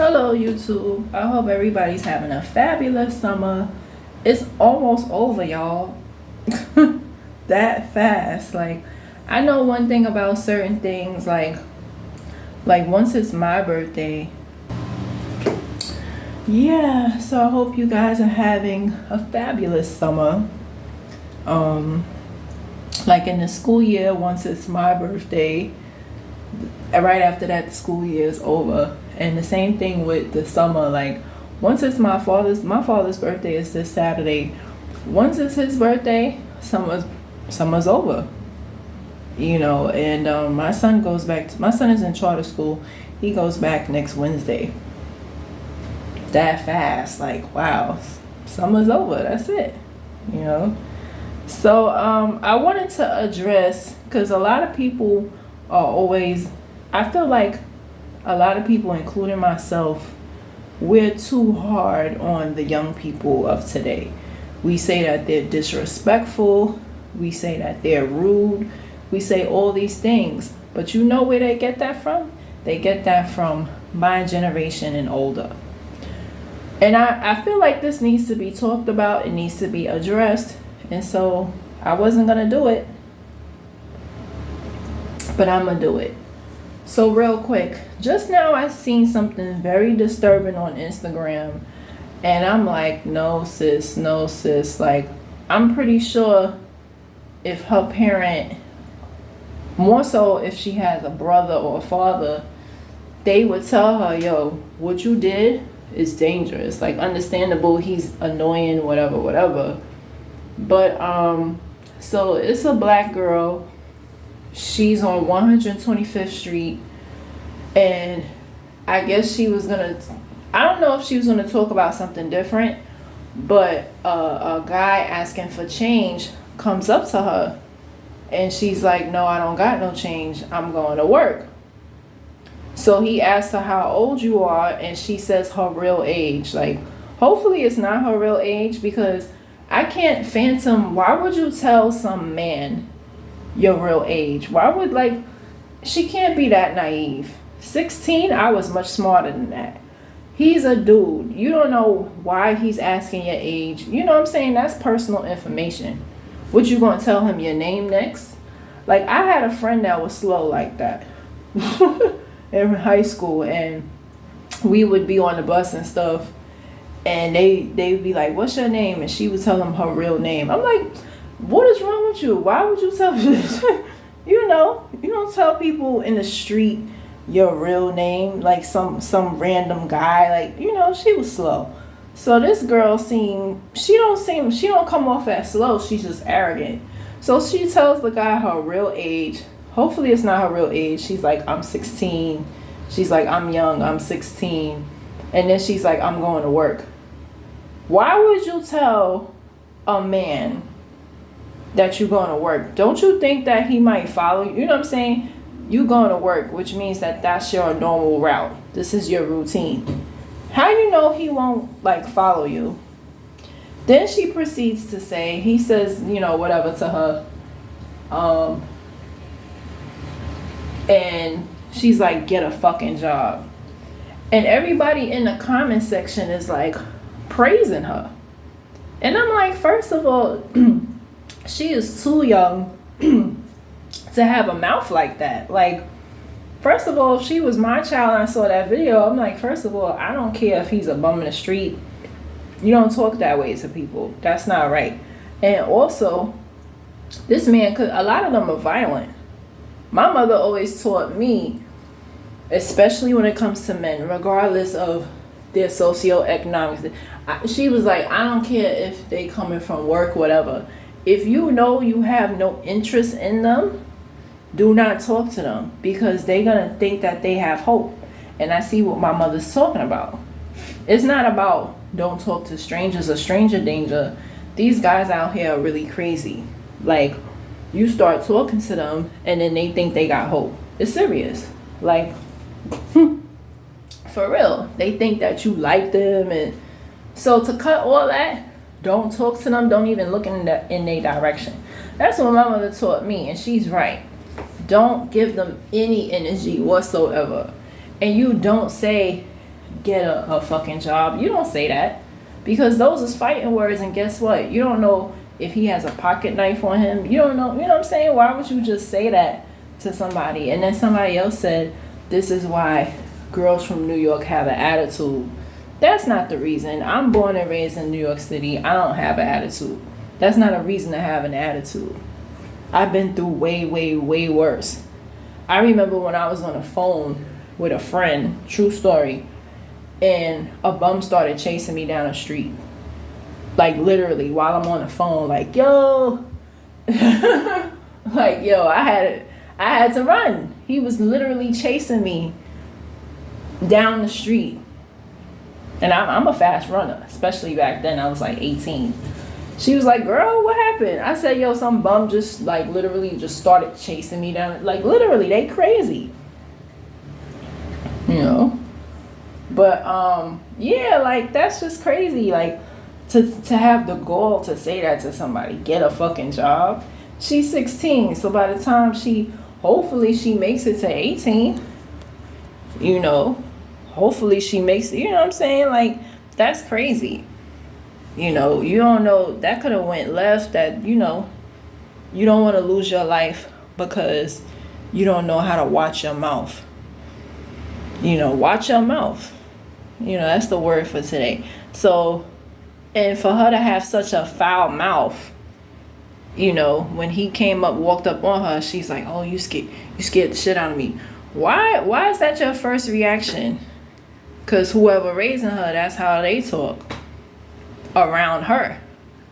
Hello, YouTube. I hope everybody's having a fabulous summer. It's almost over, y'all. That fast. Like, I know one thing about certain things, like once it's my birthday. Yeah, so I hope you guys are having a fabulous summer. Um, like in the school year, once it's my birthday, right after that the school year is over, and the same thing with the summer. Like once it's my father's birthday is this Saturday. Once it's his birthday, summer's over, and my son is in charter school. He goes back next Wednesday. That fast, like, wow, summer's over, that's it, you know. So I wanted to address, because a lot of people are always, I feel like a lot of people, including myself, we're too hard on the young people of today. We say that they're disrespectful, we say that they're rude, we say all these things. But you know where they get that from? They get that from my generation and older. And I feel like this needs to be talked about, it needs to be addressed. And so I wasn't going to do it, but I'm going to do it. So real quick, just now I seen something very disturbing on Instagram, and I'm like, no sis, no sis. Like, I'm pretty sure if her parent, more so if she has a brother or a father, they would tell her, yo, what you did is dangerous. Like, understandable, he's annoying, whatever. But so it's a black girl. She's on 125th Street, and I guess she was gonna, I don't know if she was gonna talk about something different, but a guy asking for change comes up to her, and she's like, no, I don't got no change, I'm going to work. So he asks her how old you are, and she says her real age. Like, hopefully it's not her real age, because I can't fathom, why would you tell some man your real age? Why would, like, she can't be that naive. 16, I was much smarter than that. He's a dude. You don't know why he's asking your age. You know what I'm saying? That's personal information. What, you gonna tell him your name next? Like, I had a friend that was slow like that in high school, and we would be on the bus and stuff, and they'd be like, what's your name? And she would tell them her real name. I'm like, what is wrong with you? Why would you tell this? You don't tell people in the street your real name, like some random guy. Like, she was slow. So this girl she don't come off as slow, she's just arrogant. So she tells the guy her real age. Hopefully it's not her real age. She's like, I'm 16. She's like, I'm young, I'm 16. And then she's like, I'm going to work. Why would you tell a man that you're going to work? Don't you think that he might follow you? You know what I'm saying? You going to work, which means that that's your normal route. This is your routine. How you know he won't, like, follow you? Then she proceeds to say, he says, whatever to her. And she's like, get a fucking job. And everybody in the comment section is like praising her. And I'm like, first of all, she is too young to have a mouth like that. Like, first of all, if she was my child and I saw that video, I'm like, first of all, I don't care if he's a bum in the street. You don't talk that way to people. That's not right. And also, this man a lot of them are violent. My mother always taught me, especially when it comes to men, regardless of their socioeconomics, she was like, I don't care if they coming from work, whatever. If you know you have no interest in them, do not talk to them, because they're going to think that they have hope. And I see what my mother's talking about. It's not about don't talk to strangers or stranger danger. These guys out here are really crazy. Like, you start talking to them and then they think they got hope. It's serious. Like, for real. They think that you like them. And so to cut all that, don't talk to them. Don't even look in their direction. That's what my mother taught me, and she's right. Don't give them any energy whatsoever. And you don't say get a fucking job. You don't say that, because those is fighting words. And guess what? You don't know if he has a pocket knife on him. You don't know. You know what I'm saying? Why would you just say that to somebody? And then somebody else said, this is why girls from New York have an attitude. That's not the reason. I'm born and raised in New York City. I don't have an attitude. That's not a reason to have an attitude. I've been through way, way, way worse. I remember when I was on the phone with a friend, true story, and a bum started chasing me down the street. Like literally while I'm on the phone, like, yo. Like, yo, I had to run. He was literally chasing me down the street. And I'm a fast runner, especially back then. I was like 18. She was like, girl, what happened? I said, yo, some bum just like literally just started chasing me down. Like literally, they crazy. You know? But yeah, like that's just crazy. Like to have the gall to say that to somebody, get a fucking job. She's 16, so by the time hopefully she makes it to 18, you know, hopefully she makes it, you know what I'm saying? Like, that's crazy. You know, you don't know, that could have went left, that, you know, you don't want to lose your life because you don't know how to watch your mouth. You know, watch your mouth. You know, that's the word for today. So, and for her to have such a foul mouth, you know, when he walked up on her, she's like, oh, you scared the shit out of me. Why is that your first reaction? Because whoever raising her, that's how they talk around her.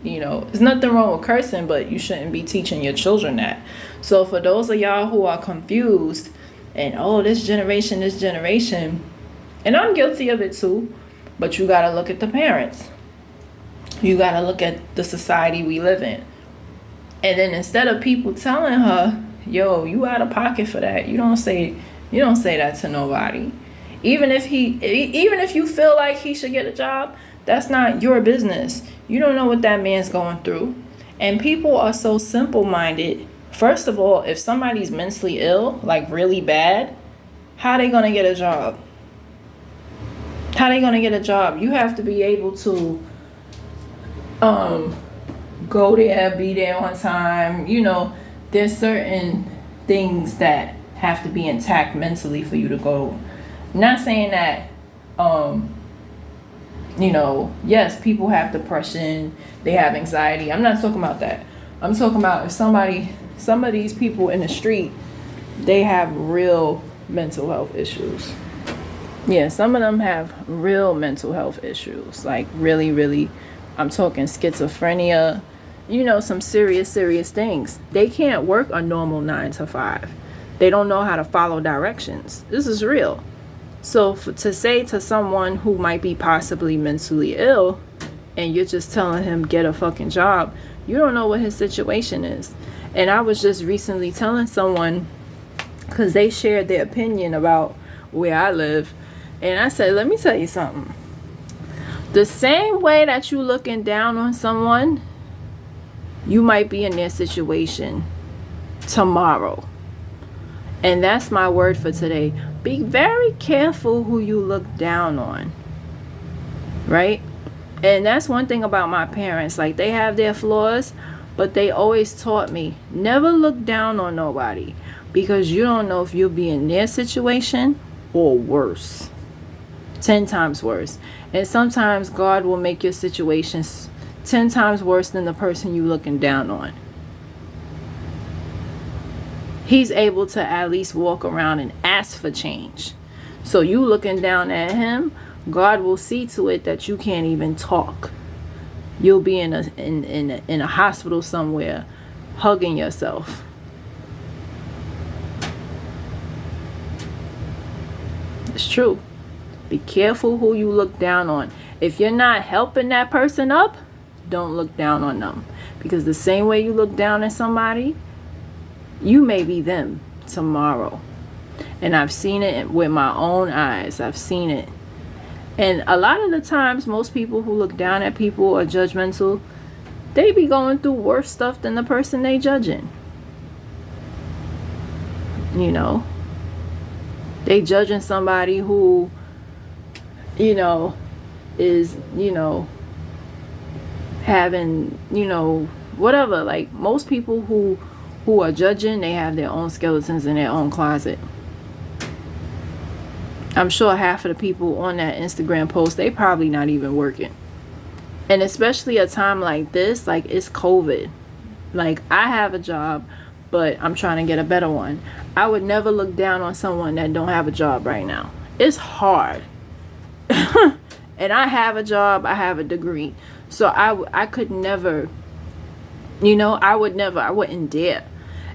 You know, there's nothing wrong with cursing, but you shouldn't be teaching your children that. So for those of y'all who are confused and, oh, this generation, and I'm guilty of it too, but you got to look at the parents. You got to look at the society we live in. And then instead of people telling her, yo, you out of pocket for that, you don't say that to nobody. Even if you feel like he should get a job, that's not your business. You don't know what that man's going through. And people are so simple-minded. First of all, if somebody's mentally ill, like really bad, how are they going to get a job? How are they going to get a job? You have to be able to go there, be there on time. You know, there's certain things that have to be intact mentally for you to go. Not saying that, you know, yes, people have depression, they have anxiety. I'm not talking about that. I'm talking about if some of these people in the street, they have real mental health issues. Yeah, some of them have real mental health issues. Like really, really, I'm talking schizophrenia, you know, some serious things. They can't work a normal 9 to 5. They don't know how to follow directions. This is real. So to say to someone who might be possibly mentally ill and you're just telling him get a fucking job, you don't know what his situation is. And I was just recently telling someone, because they shared their opinion about where I live, and I said, let me tell you something. The same way that you looking down on someone, you might be in their situation tomorrow. And that's my word for today. Be very careful who you look down on. Right? And that's one thing about my parents. Like, they have their flaws, but they always taught me, never look down on nobody, because you don't know if you'll be in their situation or worse. 10 times worse. And sometimes God will make your situations 10 times worse than the person you looking down on. He's able to at least walk around and ask for change. So you looking down at him, God will see to it that you can't even talk. You'll be in a hospital somewhere, hugging yourself. It's true. Be careful who you look down on. If you're not helping that person up, don't look down on them. Because the same way you look down at somebody, you may be them tomorrow. And I've seen it with my own eyes. I've seen it. And a lot of the times, most people who look down at people are judgmental. They be going through worse stuff than the person they judging. You know, they judging somebody who you know, is, having, whatever. Like most people who are judging, they have their own skeletons in their own closet. I'm sure half of the people on that Instagram post, they probably not even working. And especially a time like this, like it's COVID. Like I have a job, but I'm trying to get a better one. I would never look down on someone that don't have a job right now. It's hard. And I have a job, I have a degree. So I could never, I wouldn't dare.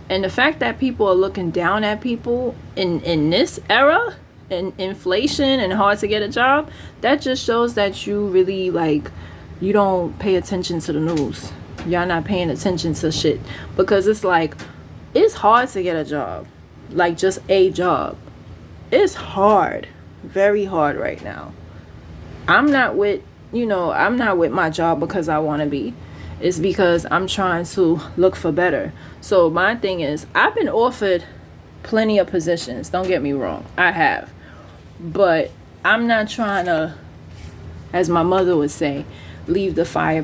And the fact that people are looking down at people in this era, and inflation and hard to get a job, that just shows that you really, like, you don't pay attention to the news. Y'all not paying attention to shit. Because it's like, it's hard to get a job. Like, just a job. It's hard. Very hard right now. I'm not with my job because I want to be. It's because I'm trying to look for better. So my thing is, I've been offered plenty of positions. Don't get me wrong. I have. But I'm not trying to, as my mother would say, leave the frying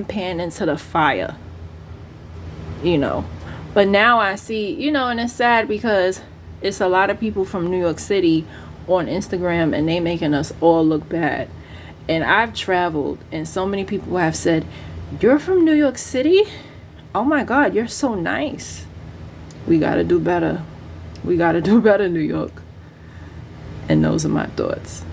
pan into the fire. But now I see, and it's sad because it's a lot of people from New York City on Instagram, and they making us all look bad. And I've traveled, and so many people have said, "You're from New York City? Oh my God, you're so nice." We gotta do better. We gotta do better, New York. And those are my thoughts.